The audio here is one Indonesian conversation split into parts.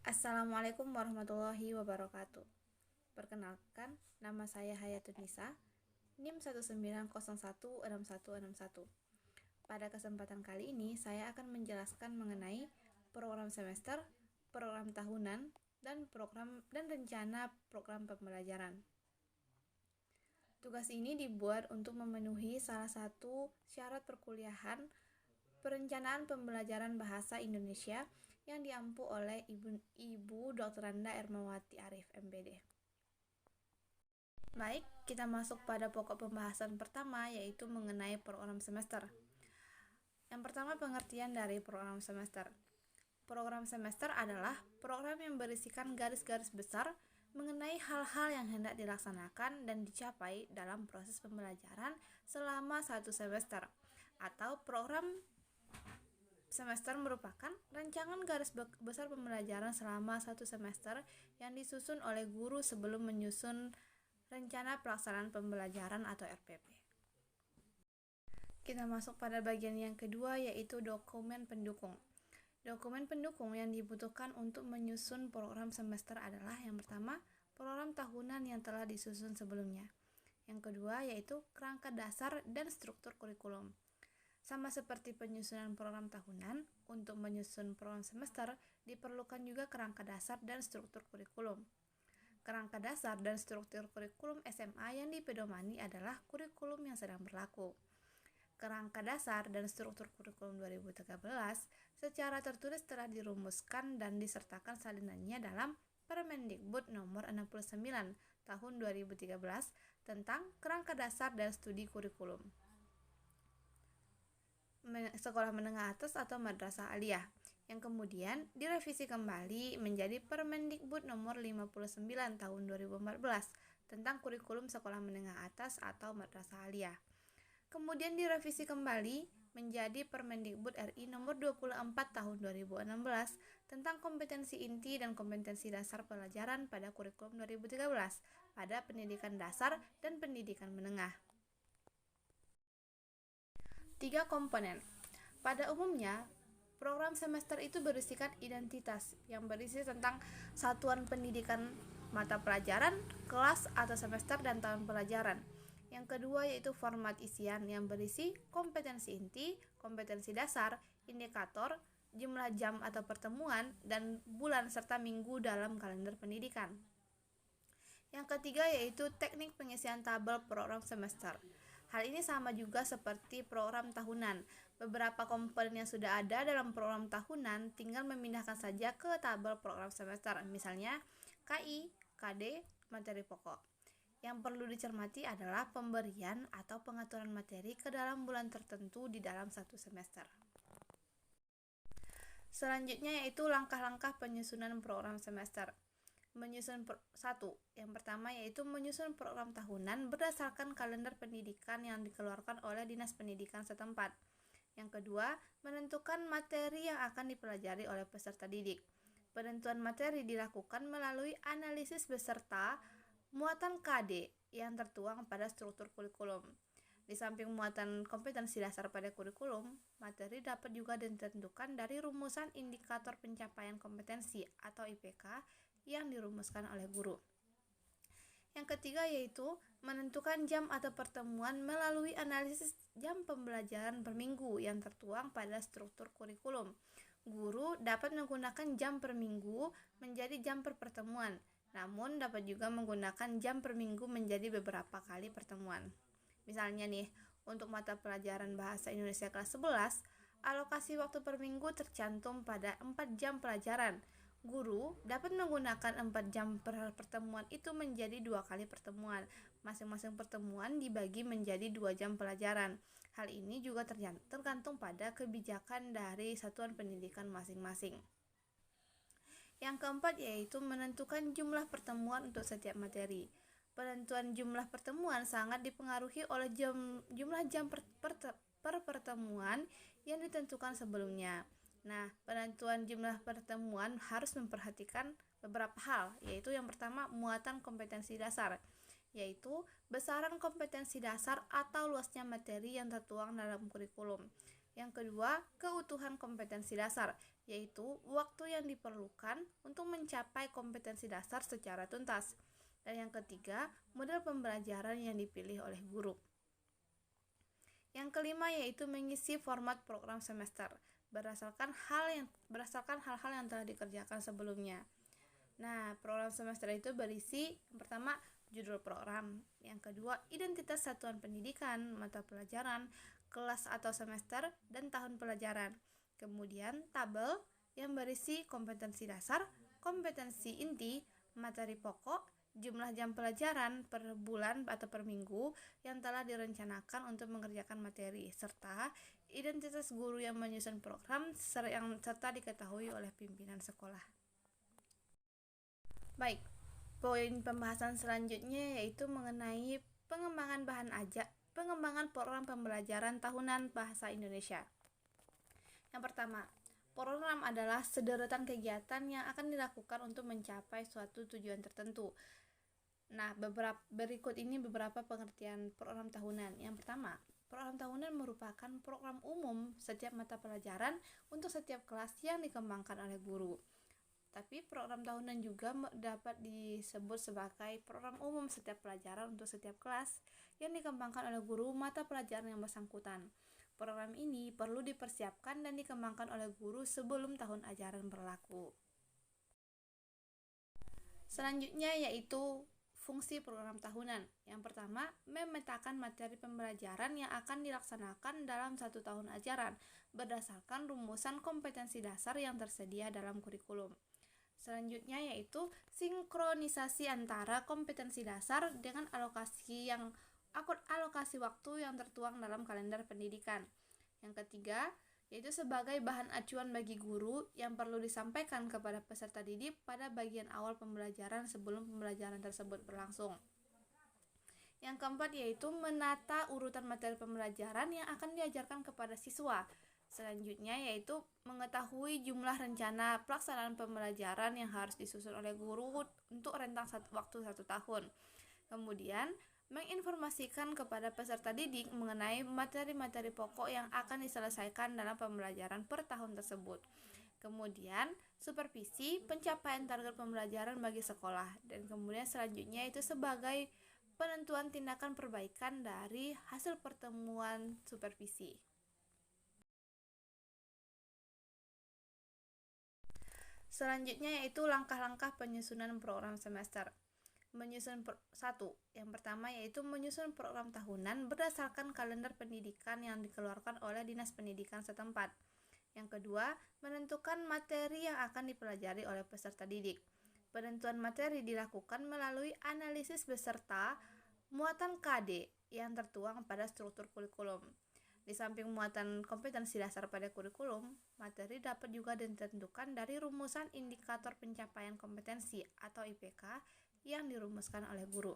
Assalamualaikum warahmatullahi wabarakatuh. Perkenalkan, nama saya Hayatunisa, NIM 190166161. Pada kesempatan kali ini, saya akan menjelaskan mengenai program semester, program tahunan, dan rencana program pembelajaran. Tugas ini dibuat untuk memenuhi salah satu syarat perkuliahan perencanaan pembelajaran bahasa Indonesia yang diampu oleh Ibu Dr. Randa Ermawati Arif, MPD. Baik, kita masuk pada pokok pembahasan pertama, yaitu mengenai program semester. Yang pertama, pengertian dari program semester. Program semester adalah program yang berisikan garis-garis besar mengenai hal-hal yang hendak dilaksanakan dan dicapai dalam proses pembelajaran selama satu semester, atau program semester merupakan rancangan garis besar pembelajaran selama satu semester yang disusun oleh guru sebelum menyusun rencana pelaksanaan pembelajaran atau RPP. Kita masuk pada bagian yang kedua, yaitu dokumen pendukung. Dokumen pendukung yang dibutuhkan untuk menyusun program semester adalah yang pertama, program tahunan yang telah disusun sebelumnya. Yang kedua, yaitu kerangka dasar dan struktur kurikulum. Sama seperti penyusunan program tahunan, untuk menyusun program semester diperlukan juga kerangka dasar dan struktur kurikulum. Kerangka dasar dan struktur kurikulum SMA yang dipedomani adalah kurikulum yang sedang berlaku. Kerangka dasar dan struktur kurikulum 2013 secara tertulis telah dirumuskan dan disertakan salinannya dalam Permendikbud nomor 69 tahun 2013 tentang kerangka dasar dan studi kurikulum sekolah menengah atas atau madrasah aliyah, yang kemudian direvisi kembali menjadi Permendikbud nomor 59 tahun 2014 tentang kurikulum sekolah menengah atas atau madrasah aliyah. Kemudian direvisi kembali menjadi Permendikbud RI nomor 24 tahun 2016 tentang kompetensi inti dan kompetensi dasar pelajaran pada kurikulum 2013 pada pendidikan dasar dan pendidikan menengah. 3 komponen. Pada umumnya, program semester itu berisikan identitas yang berisi tentang satuan pendidikan, mata pelajaran, kelas atau semester dan tahun pelajaran. Yang kedua yaitu format isian yang berisi kompetensi inti, kompetensi dasar, indikator, jumlah jam atau pertemuan, dan bulan serta minggu dalam kalender pendidikan. Yang ketiga yaitu teknik pengisian tabel program semester. Hal ini sama juga seperti program tahunan. Beberapa komponen yang sudah ada dalam program tahunan tinggal memindahkan saja ke tabel program semester, misalnya KI, KD, materi pokok. Yang perlu dicermati adalah pemberian atau pengaturan materi ke dalam bulan tertentu di dalam satu semester. Selanjutnya yaitu langkah-langkah penyusunan program semester. Yang pertama yaitu menyusun program tahunan berdasarkan kalender pendidikan yang dikeluarkan oleh Dinas Pendidikan setempat. Yang kedua, menentukan materi yang akan dipelajari oleh peserta didik. Penentuan materi dilakukan melalui analisis beserta muatan KD yang tertuang pada struktur kurikulum. Di samping muatan kompetensi dasar pada kurikulum, materi dapat juga ditentukan dari rumusan indikator pencapaian kompetensi atau IPK yang dirumuskan oleh guru. Yang ketiga yaitu menentukan jam atau pertemuan melalui analisis jam pembelajaran per minggu yang tertuang pada struktur kurikulum. Guru dapat menggunakan jam per minggu menjadi jam per pertemuan, namun dapat juga menggunakan jam per minggu menjadi beberapa kali pertemuan. Misalnya nih, untuk mata pelajaran bahasa Indonesia kelas 11, alokasi waktu per minggu tercantum pada 4 jam pelajaran. Guru dapat menggunakan 4 jam per pertemuan itu menjadi 2 kali pertemuan. Masing-masing pertemuan dibagi menjadi 2 jam pelajaran. Hal ini juga tergantung pada kebijakan dari satuan pendidikan masing-masing. Yang keempat yaitu menentukan jumlah pertemuan untuk setiap materi. Penentuan jumlah pertemuan sangat dipengaruhi oleh jumlah jam per pertemuan yang ditentukan sebelumnya. Nah, penentuan jumlah pertemuan harus memperhatikan beberapa hal, yaitu yang pertama muatan kompetensi dasar, yaitu besaran kompetensi dasar atau luasnya materi yang tertuang dalam kurikulum. Yang kedua, keutuhan kompetensi dasar, yaitu waktu yang diperlukan untuk mencapai kompetensi dasar secara tuntas. Dan yang ketiga, model pembelajaran yang dipilih oleh guru. Yang kelima yaitu mengisi format program semester berdasarkan hal-hal yang telah dikerjakan sebelumnya. Nah, program semester itu berisi yang pertama judul program, yang kedua identitas satuan pendidikan, mata pelajaran, kelas atau semester, dan tahun pelajaran. Kemudian tabel yang berisi kompetensi dasar, kompetensi inti, materi pokok, jumlah jam pelajaran per bulan atau per minggu yang telah direncanakan untuk mengerjakan materi, serta identitas guru yang menyusun program serta diketahui oleh pimpinan sekolah. Baik, poin pembahasan selanjutnya yaitu mengenai pengembangan program pembelajaran tahunan bahasa Indonesia. Yang pertama, program adalah sederetan kegiatan yang akan dilakukan untuk mencapai suatu tujuan tertentu. Nah, berikut ini beberapa pengertian program tahunan. Yang pertama, program tahunan merupakan program umum setiap mata pelajaran untuk setiap kelas yang dikembangkan oleh guru. Tapi program tahunan juga dapat disebut sebagai program umum setiap pelajaran untuk setiap kelas yang dikembangkan oleh guru mata pelajaran yang bersangkutan. Program ini perlu dipersiapkan dan dikembangkan oleh guru sebelum tahun ajaran berlaku. Selanjutnya yaitu fungsi program tahunan. Yang pertama, memetakan materi pembelajaran yang akan dilaksanakan dalam satu tahun ajaran berdasarkan rumusan kompetensi dasar yang tersedia dalam kurikulum. Selanjutnya yaitu sinkronisasi antara kompetensi dasar dengan alokasi waktu yang tertuang dalam kalender pendidikan. Yang ketiga, yaitu sebagai bahan acuan bagi guru yang perlu disampaikan kepada peserta didik pada bagian awal pembelajaran sebelum pembelajaran tersebut berlangsung. Yang keempat yaitu menata urutan materi pembelajaran yang akan diajarkan kepada siswa. Selanjutnya yaitu mengetahui jumlah rencana pelaksanaan pembelajaran yang harus disusun oleh guru untuk rentang waktu 1 tahun. Kemudian menginformasikan kepada peserta didik mengenai materi-materi pokok yang akan diselesaikan dalam pembelajaran per tahun tersebut. Kemudian supervisi pencapaian target pembelajaran bagi sekolah, dan kemudian selanjutnya itu sebagai penentuan tindakan perbaikan dari hasil pertemuan supervisi. Selanjutnya yaitu langkah-langkah penyusunan program semester. Yang pertama yaitu menyusun program tahunan berdasarkan kalender pendidikan yang dikeluarkan oleh Dinas Pendidikan setempat. Yang kedua, menentukan materi yang akan dipelajari oleh peserta didik. Penentuan materi dilakukan melalui analisis beserta muatan KD yang tertuang pada struktur kurikulum. Di samping muatan kompetensi dasar pada kurikulum, materi dapat juga ditentukan dari rumusan indikator pencapaian kompetensi atau IPK yang dirumuskan oleh guru.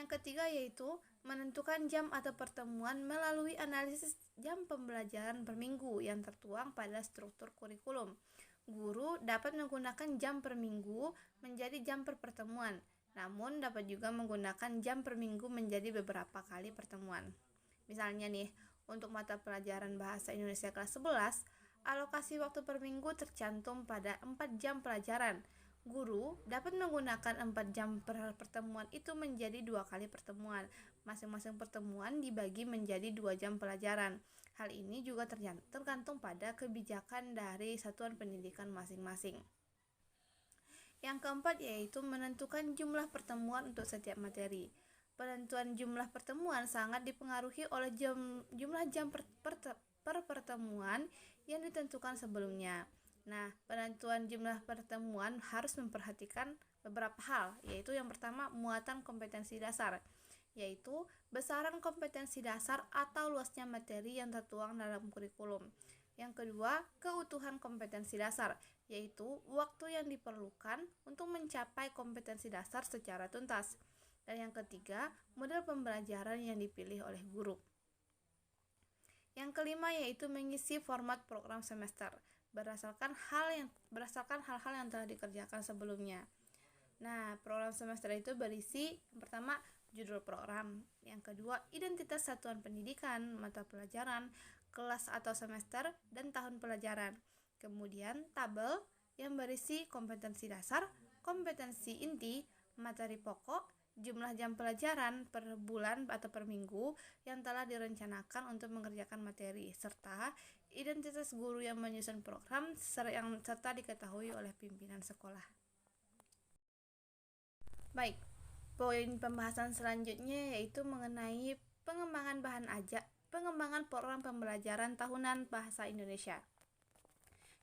Yang ketiga yaitu menentukan jam atau pertemuan melalui analisis jam pembelajaran per minggu yang tertuang pada struktur kurikulum. Guru dapat menggunakan jam per minggu menjadi jam per pertemuan, namun dapat juga menggunakan jam per minggu menjadi beberapa kali pertemuan. Misalnya nih, untuk mata pelajaran Bahasa Indonesia kelas 11, alokasi waktu per minggu tercantum pada 4 jam pelajaran. Guru dapat menggunakan 4 jam per pertemuan itu menjadi 2 kali pertemuan. Masing-masing pertemuan dibagi menjadi 2 jam pelajaran. Hal ini juga tergantung pada kebijakan dari satuan pendidikan masing-masing. Yang keempat yaitu menentukan jumlah pertemuan untuk setiap materi. Penentuan jumlah pertemuan sangat dipengaruhi oleh jumlah jam per pertemuan yang ditentukan sebelumnya. Nah, penentuan jumlah pertemuan harus memperhatikan beberapa hal, yaitu yang pertama muatan kompetensi dasar, yaitu besaran kompetensi dasar atau luasnya materi yang tertuang dalam kurikulum. Yang kedua, keutuhan kompetensi dasar, yaitu waktu yang diperlukan untuk mencapai kompetensi dasar secara tuntas. Dan yang ketiga, model pembelajaran yang dipilih oleh guru. Yang kelima yaitu mengisi format program semester berdasarkan hal-hal yang telah dikerjakan sebelumnya. Nah, program semester itu berisi yang pertama judul program, yang kedua identitas satuan pendidikan, mata pelajaran, kelas atau semester, dan tahun pelajaran. Kemudian tabel yang berisi kompetensi dasar, kompetensi inti, materi pokok, jumlah jam pelajaran per bulan atau per minggu yang telah direncanakan untuk mengerjakan materi, serta identitas guru yang menyusun program serta diketahui oleh pimpinan sekolah. Baik, poin pembahasan selanjutnya yaitu mengenai pengembangan pengembangan program pembelajaran tahunan bahasa Indonesia.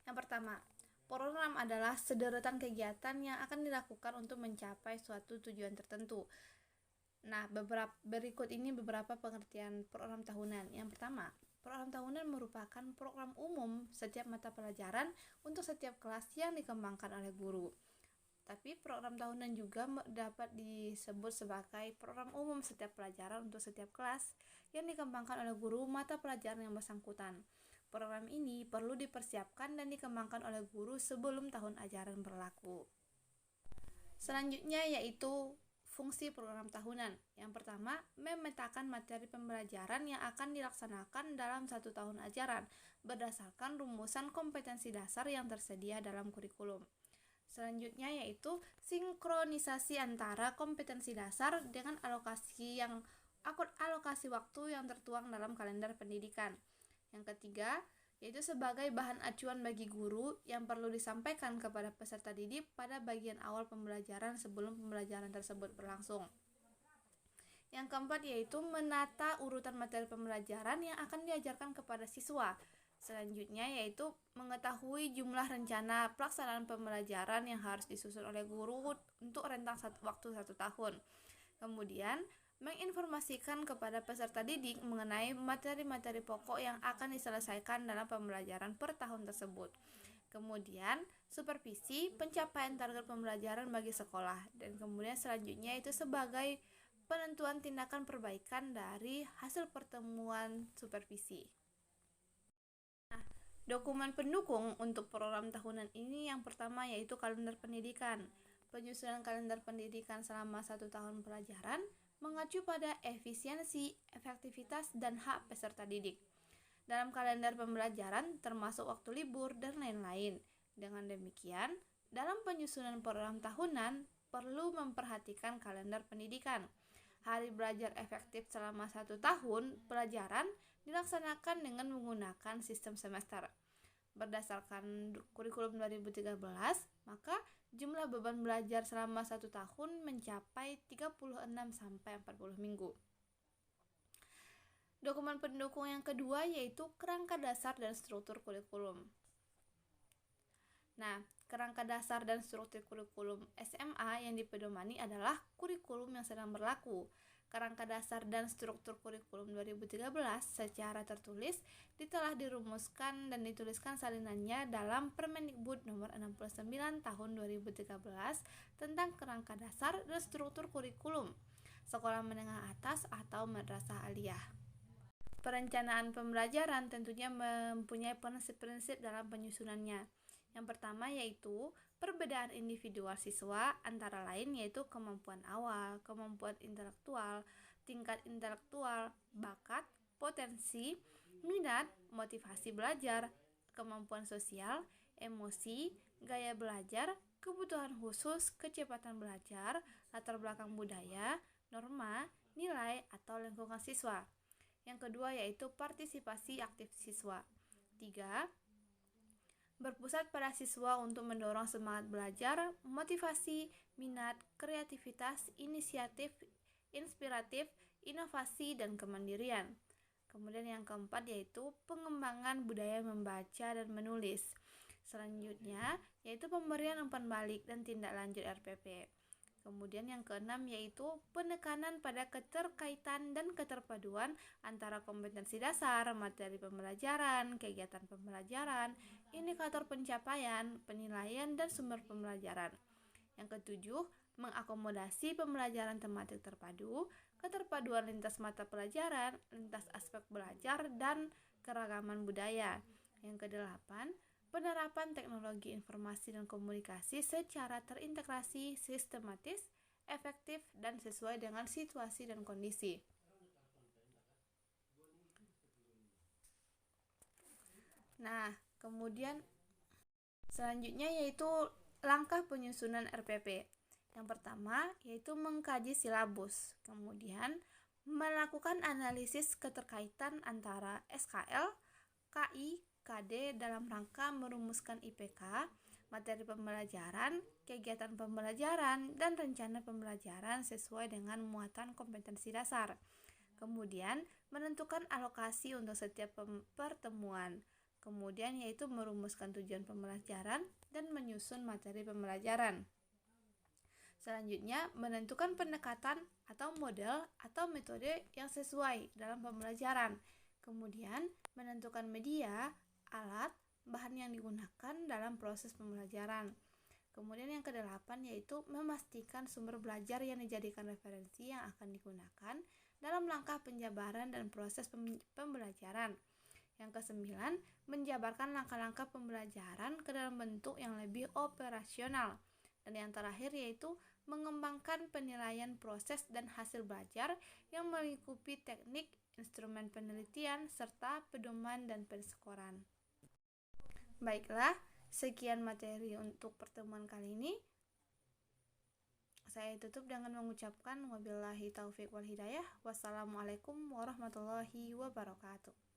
Yang pertama, program adalah sederetan kegiatan yang akan dilakukan untuk mencapai suatu tujuan tertentu. Nah, berikut ini beberapa pengertian program tahunan. Yang pertama, program tahunan merupakan program umum setiap mata pelajaran untuk setiap kelas yang dikembangkan oleh guru. Tapi program tahunan juga dapat disebut sebagai program umum setiap pelajaran untuk setiap kelas yang dikembangkan oleh guru mata pelajaran yang bersangkutan. Program ini perlu dipersiapkan dan dikembangkan oleh guru sebelum tahun ajaran berlaku. Selanjutnya yaitu fungsi program tahunan. Yang pertama, memetakan materi pembelajaran yang akan dilaksanakan dalam satu tahun ajaran berdasarkan rumusan kompetensi dasar yang tersedia dalam kurikulum. Selanjutnya yaitu sinkronisasi antara kompetensi dasar dengan alokasi waktu yang tertuang dalam kalender pendidikan. Yang ketiga, yaitu sebagai bahan acuan bagi guru yang perlu disampaikan kepada peserta didik pada bagian awal pembelajaran sebelum pembelajaran tersebut berlangsung. Yang keempat yaitu menata urutan materi pembelajaran yang akan diajarkan kepada siswa. Selanjutnya yaitu mengetahui jumlah rencana pelaksanaan pembelajaran yang harus disusun oleh guru untuk rentang waktu 1 tahun. Kemudian menginformasikan kepada peserta didik mengenai materi-materi pokok yang akan diselesaikan dalam pembelajaran per tahun tersebut. Kemudian supervisi pencapaian target pembelajaran bagi sekolah, dan kemudian selanjutnya itu sebagai penentuan tindakan perbaikan dari hasil pertemuan supervisi. Nah, dokumen pendukung untuk program tahunan ini yang pertama yaitu kalender pendidikan. Penyusunan kalender pendidikan selama 1 tahun pelajaran mengacu pada efisiensi, efektivitas, dan hak peserta didik. Dalam kalender pembelajaran termasuk waktu libur dan lain-lain. Dengan demikian, dalam penyusunan program tahunan perlu memperhatikan kalender pendidikan. Hari belajar efektif selama 1 tahun pelajaran dilaksanakan dengan menggunakan sistem semester. Berdasarkan kurikulum 2013, maka jumlah beban belajar selama 1 tahun mencapai 36-40 minggu. Dokumen pendukung yang kedua yaitu kerangka dasar dan struktur kurikulum. Nah, kerangka dasar dan struktur kurikulum SMA yang dipedomani adalah kurikulum yang sedang berlaku. Kerangka dasar dan struktur kurikulum 2013 secara tertulis telah dirumuskan dan dituliskan salinannya dalam Permendikbud nomor 69 tahun 2013 tentang kerangka dasar dan struktur kurikulum sekolah menengah atas atau madrasah aliyah. Perencanaan pembelajaran tentunya mempunyai prinsip-prinsip dalam penyusunannya. Yang pertama yaitu perbedaan individual siswa antara lain yaitu kemampuan awal, kemampuan intelektual, tingkat intelektual, bakat, potensi, minat, motivasi belajar, kemampuan sosial, emosi, gaya belajar, kebutuhan khusus, kecepatan belajar, latar belakang budaya, norma, nilai, atau lingkungan siswa. Yang kedua yaitu partisipasi aktif siswa. 3. Berpusat pada siswa untuk mendorong semangat belajar, motivasi, minat, kreativitas, inisiatif, inspiratif, inovasi, dan kemandirian. Kemudian yang keempat yaitu pengembangan budaya membaca dan menulis. Selanjutnya yaitu pemberian umpan balik dan tindak lanjut RPP. Kemudian yang keenam yaitu penekanan pada keterkaitan dan keterpaduan antara kompetensi dasar, materi pembelajaran, kegiatan pembelajaran, indikator pencapaian, penilaian, dan sumber pembelajaran. Yang ketujuh, mengakomodasi pembelajaran tematik terpadu, keterpaduan lintas mata pelajaran, lintas aspek belajar, dan keragaman budaya. Yang kedelapan, penerapan teknologi informasi dan komunikasi secara terintegrasi, sistematis, efektif, dan sesuai dengan situasi dan kondisi. Nah, kemudian Selanjutnya yaitu langkah penyusunan RPP. Yang pertama yaitu mengkaji silabus, kemudian melakukan analisis keterkaitan antara SKL, KI, KD dalam rangka merumuskan IPK, materi pembelajaran, kegiatan pembelajaran, dan rencana pembelajaran sesuai dengan muatan kompetensi dasar. Kemudian menentukan alokasi untuk setiap pertemuan. Kemudian yaitu merumuskan tujuan pembelajaran dan menyusun materi pembelajaran. Selanjutnya, menentukan pendekatan atau model atau metode yang sesuai dalam pembelajaran. Kemudian, menentukan media, alat, bahan yang digunakan dalam proses pembelajaran. Kemudian yang kedelapan yaitu memastikan sumber belajar yang dijadikan referensi yang akan digunakan dalam langkah penjabaran dan proses pembelajaran. Yang kesembilan, menjabarkan langkah-langkah pembelajaran ke dalam bentuk yang lebih operasional. Dan yang terakhir yaitu mengembangkan penilaian proses dan hasil belajar yang melingkupi teknik, instrumen penelitian, serta pedoman dan penskoran. Baiklah, sekian materi untuk pertemuan kali ini. Saya tutup dengan mengucapkan wabillahi taufiq wal hidayah. Wassalamualaikum warahmatullahi wabarakatuh.